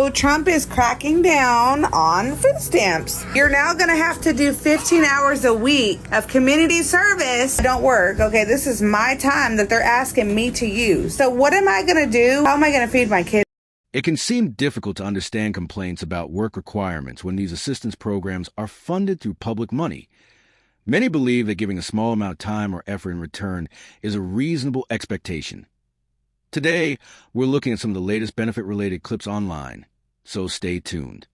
So Trump is cracking down on food stamps. You're now going to have to do 15 hours a week of community service. I don't work. Okay, this is my time that they're asking me to use. So what am I going to do? How am I going to feed my kids? It can seem difficult to understand complaints about work requirements when these assistance programs are funded through public money. Many believe that giving a small amount of time or effort in return is a reasonable expectation. Today, we're looking at some of the latest benefit-related clips online, so stay tuned.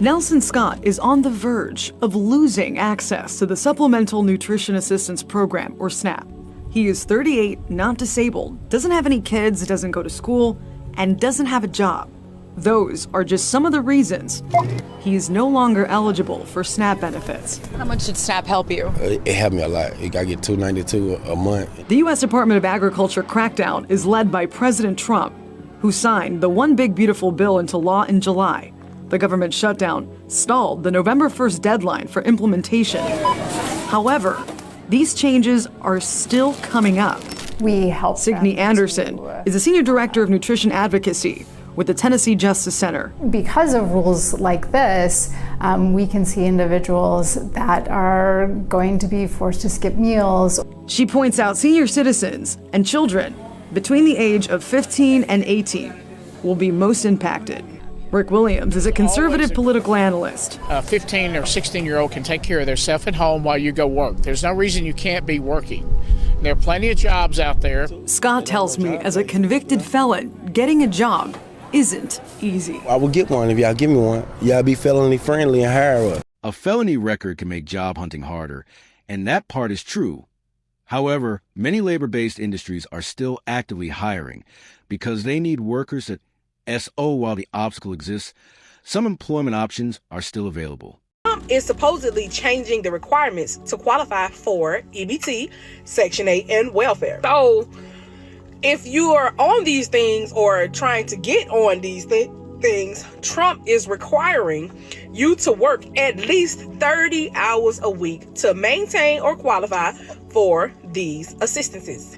Nelson Scott is on the verge of losing access to the Supplemental Nutrition Assistance Program, or SNAP. He is 38, not disabled, doesn't have any kids, doesn't go to school, and doesn't have a job. Those are just some of the reasons he is no longer eligible for SNAP benefits. How much did SNAP help you? It helped me a lot. I get $292 a month. The U.S. Department of Agriculture crackdown is led by President Trump, who signed the One Big Beautiful Bill into law in July. The government shutdown stalled the November 1st deadline for implementation. However, these changes are still coming up. We help. Signe Anderson is a senior director of nutrition advocacy with the Tennessee Justice Center. Because of rules like this, we can see individuals that are going to be forced to skip meals. She points out senior citizens and children between the age of 15 and 18 will be most impacted. Rick Williams is a conservative political analyst. A 15 or 16-year-old can take care of themselves at home while you go work. There's no reason you can't be working. There are plenty of jobs out there. Scott tells me as a convicted felon, getting a job isn't easy. I will get one if y'all give me one. Y'all be felony friendly and hire us. A felony record can make job hunting harder, and that part is true. However, many labor-based industries are still actively hiring because they need workers at SO while the obstacle exists. Some employment options are still available. Trump is supposedly changing the requirements to qualify for EBT, Section 8, and welfare. So if you are on these things or trying to get on these things, Trump is requiring you to work at least 30 hours a week to maintain or qualify for these assistances.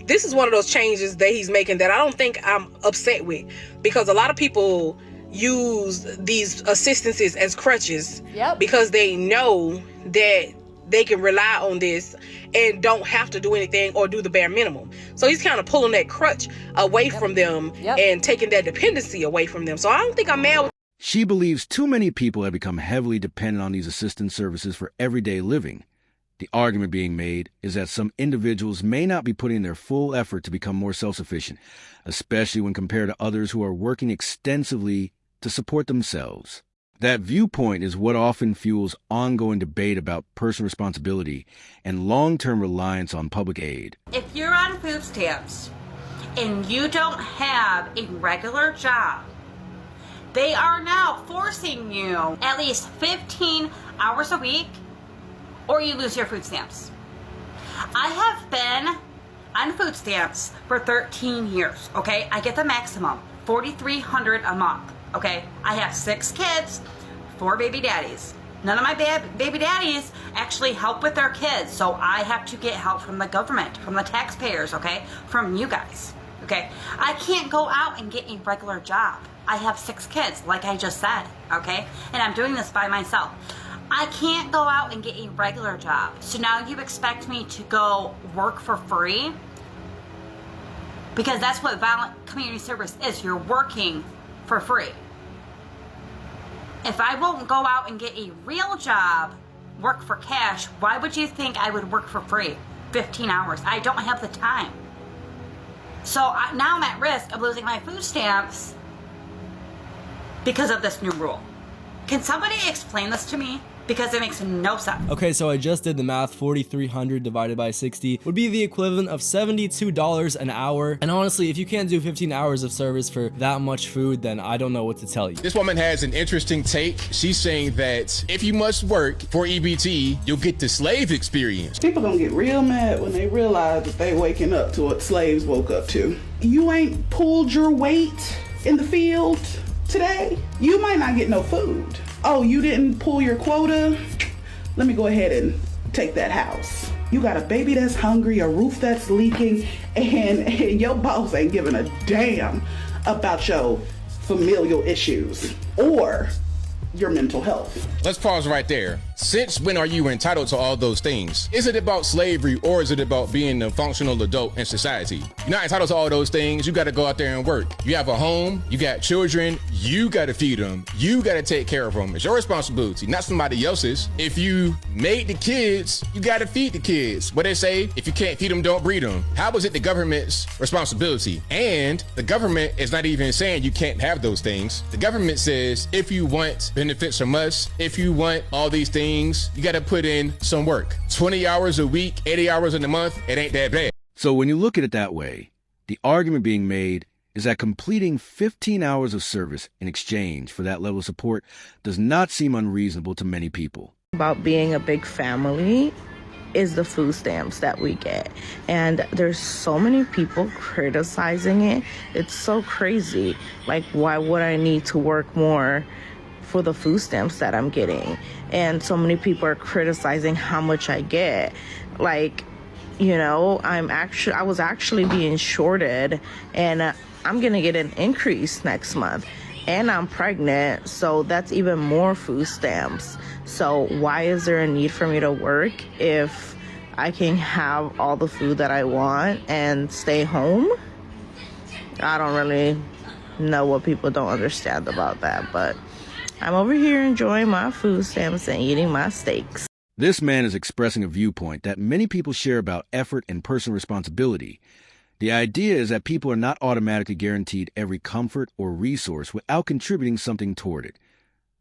This is one of those changes that he's making that I don't think I'm upset with, because a lot of people use these assistances as crutches because they know that they can rely on this and don't have to do anything or do the bare minimum. So he's kind of pulling that crutch away from them and taking that dependency away from them. So I don't think I'm mad with. She believes too many people have become heavily dependent on these assistance services for everyday living. The argument being made is that some individuals may not be putting their full effort to become more self-sufficient, especially when compared to others who are working extensively to support themselves. That viewpoint is what often fuels ongoing debate about personal responsibility and long-term reliance on public aid. If you're on food stamps and you don't have a regular job, they are now forcing you at least 15 hours a week or you lose your food stamps. I have been on food stamps for 13 years, okay? I get the maximum, $4,300 a month. Okay, I have 6 kids, 4 baby daddies. None of my baby daddies actually help with their kids, so I have to get help from the government, from the taxpayers, okay? From you guys, okay? I can't go out and get a regular job. I have 6 kids, like I just said, okay? And I'm doing this by myself. I can't go out and get a regular job. So now you expect me to go work for free? Because that's what violent community service is. You're working for free. If I won't go out and get a real job, work for cash, why would you think I would work for free? 15 hours. I don't have the time. So now I'm at risk of losing my food stamps because of this new rule. Can somebody explain this to me? Because it makes no sense. Okay, so I just did the math. 4,300 divided by 60 would be the equivalent of $72 an hour. And honestly, if you can't do 15 hours of service for that much food, then I don't know what to tell you. This woman has an interesting take. She's saying that if you must work for EBT, you'll get the slave experience. People gonna get real mad when they realize that they waking up to what slaves woke up to. You ain't pulled your weight in the field today. You might not get no food. Oh, you didn't pull your quota? Let me go ahead and take that house. You got a baby that's hungry, a roof that's leaking, and your boss ain't giving a damn about your familial issues or your mental health. Let's pause right there. Since when are you entitled to all those things? Is it about slavery or is it about being a functional adult in society? You're not entitled to all those things. You got to go out there and work. You have a home, you got children, you got to feed them, you got to take care of them. It's your responsibility, not somebody else's. If you made the kids, you got to feed the kids. What they say, if you can't feed them, don't breed them. How is it the government's responsibility? And the government is not even saying you can't have those things. The government says if you want benefits from us, if you want all these things, you got to put in some work. 20 hours a week, 80 hours in a month, it ain't that bad. So when you look at it that way, the argument being made is that completing 15 hours of service in exchange for that level of support does not seem unreasonable to many people. About being a big family is the food stamps that we get. And there's so many people criticizing it. It's so crazy. Like, why would I need to work more for the food stamps that I'm getting? And so many people are criticizing how much I get. Like, you know, I was actually being shorted, and I'm gonna get an increase next month, and I'm pregnant, so that's even more food stamps. So why is there a need for me to work if I can have all the food that I want and stay home? I don't really know what people don't understand about that, but I'm over here enjoying my food stamps and eating my steaks. This man is expressing a viewpoint that many people share about effort and personal responsibility. The idea is that people are not automatically guaranteed every comfort or resource without contributing something toward it.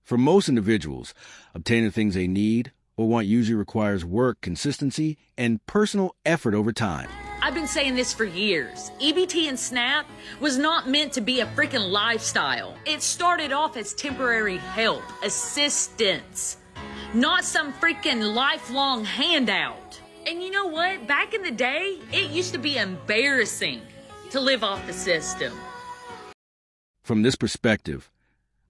For most individuals, obtaining the things they need or want usually requires work, consistency, and personal effort over time. I've been saying this for years. EBT and SNAP was not meant to be a freaking lifestyle. It started off as temporary help, assistance, not some freaking lifelong handout. And you know what? Back in the day, it used to be embarrassing to live off the system. From this perspective,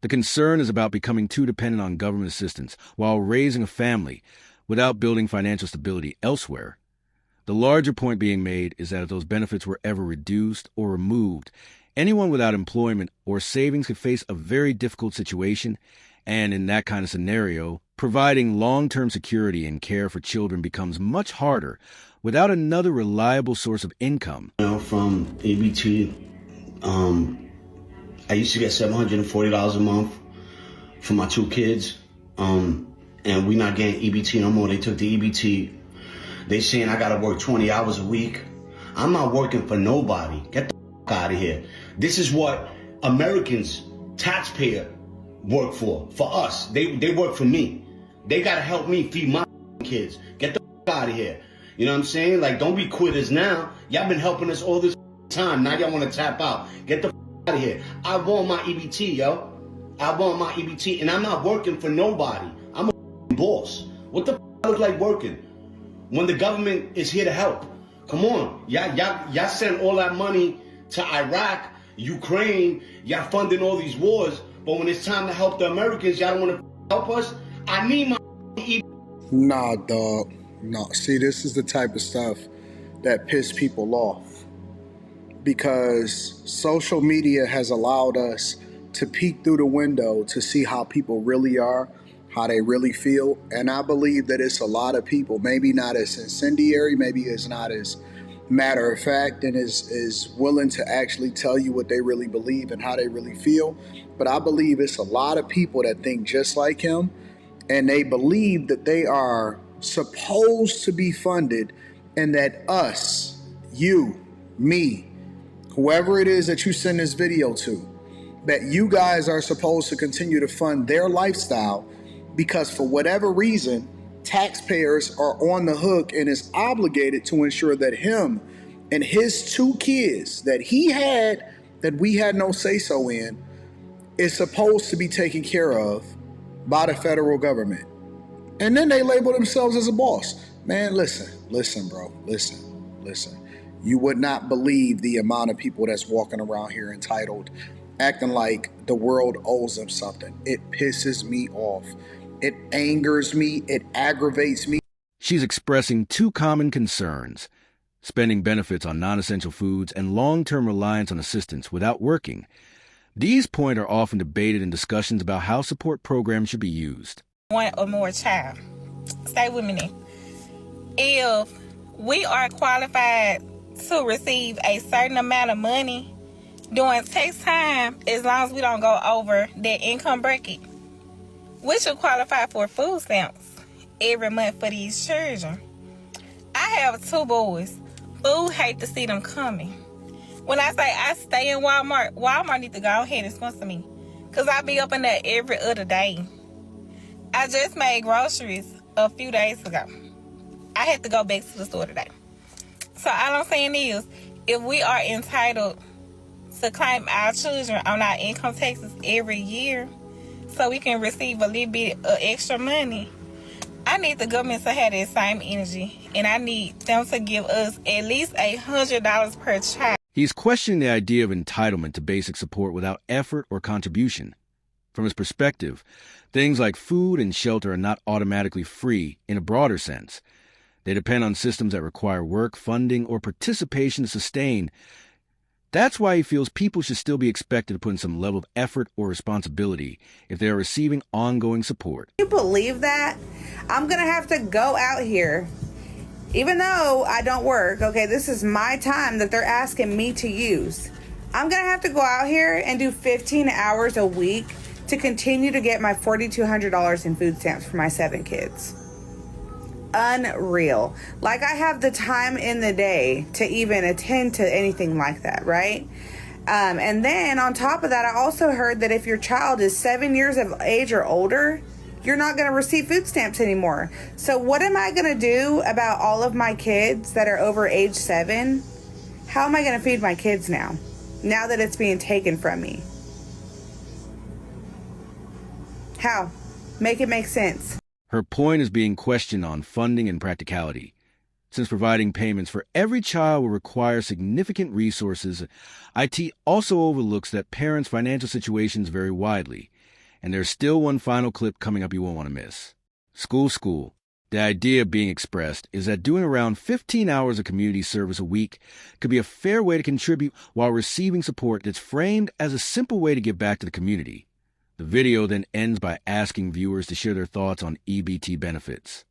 the concern is about becoming too dependent on government assistance while raising a family without building financial stability elsewhere. The larger point being made is that if those benefits were ever reduced or removed, anyone without employment or savings could face a very difficult situation, and in that kind of scenario, providing long-term security and care for children becomes much harder without another reliable source of income. From EBT, I used to get $740 a month for my 2 kids, and we're not getting EBT no more. They took the EBT. They saying I gotta work 20 hours a week. I'm not working for nobody. Get the out of here. This is what Americans, taxpayer, work for us. They work for me. They gotta help me feed my kids. Get the out of here. You know what I'm saying? Like, don't be quitters now. Y'all been helping us all this time. Now y'all wanna tap out. Get the out of here. I want my EBT, yo. I want my EBT, and I'm not working for nobody. I'm a boss. What the look like working? When the government is here to help. Come on. Y'all send all that money to Iraq, Ukraine, y'all funding all these wars, but when it's time to help the Americans, y'all don't want to help us? I need my Nah, dog. No. See, this is the type of stuff that piss people off. Because social media has allowed us to peek through the window to see how people really are, how they really feel. And I believe that it's a lot of people, maybe not as incendiary, maybe it's not as matter of fact, and is willing to actually tell you what they really believe and how they really feel. But I believe it's a lot of people that think just like him, and they believe that they are supposed to be funded, and that us, you, me, whoever it is that you send this video to, that you guys are supposed to continue to fund their lifestyle because for whatever reason, taxpayers are on the hook and is obligated to ensure that him and his 2 kids that he had, that we had no say-so in, is supposed to be taken care of by the federal government. And then they label themselves as a boss. Man, listen, bro, listen. You would not believe the amount of people that's walking around here entitled, acting like the world owes them something. It pisses me off. It angers me. It aggravates me. She's expressing 2 common concerns: spending benefits on non-essential foods and long-term reliance on assistance without working. These points are often debated in discussions about how support programs should be used. One or more child. Stay with me now. If we are qualified to receive a certain amount of money during tax time, as long as we don't go over that income bracket, we should qualify for food stamps every month for these children. I have 2 boys. Food hate to see them coming. When I say I stay in Walmart, Walmart need to go ahead and sponsor me, because I be up in there every other day. I just made groceries a few days ago. I had to go back to the store today. So all I'm saying is, if we are entitled to claim our children on our income taxes every year so we can receive a little bit of extra money, I need the government to have that same energy, and I need them to give us at least $100 per child. He's questioning the idea of entitlement to basic support without effort or contribution. From his perspective, things like food and shelter are not automatically free in a broader sense. They depend on systems that require work, funding, or participation to sustain. That's why he feels people should still be expected to put in some level of effort or responsibility if they are receiving ongoing support. Can you believe that? I'm going to have to go out here, even though I don't work. Okay, this is my time that they're asking me to use. I'm going to have to go out here and do 15 hours a week to continue to get my $4,200 in food stamps for my 7 kids. Unreal. Like, I have the time in the day to even attend to anything like that, right? And then on top of that, I also heard that if your child is 7 years of age or older, you're not going to receive food stamps anymore. So what am I going to do about all of my kids that are over age 7? How am I going to feed my kids now that it's being taken from me? How? Make it make sense. Her point is being questioned on funding and practicality. Since providing payments for every child will require significant resources, IT also overlooks that parents' financial situations vary widely. And there's still one final clip coming up you won't want to miss. School. The idea being expressed is that doing around 15 hours of community service a week could be a fair way to contribute while receiving support that's framed as a simple way to give back to the community. The video then ends by asking viewers to share their thoughts on EBT benefits.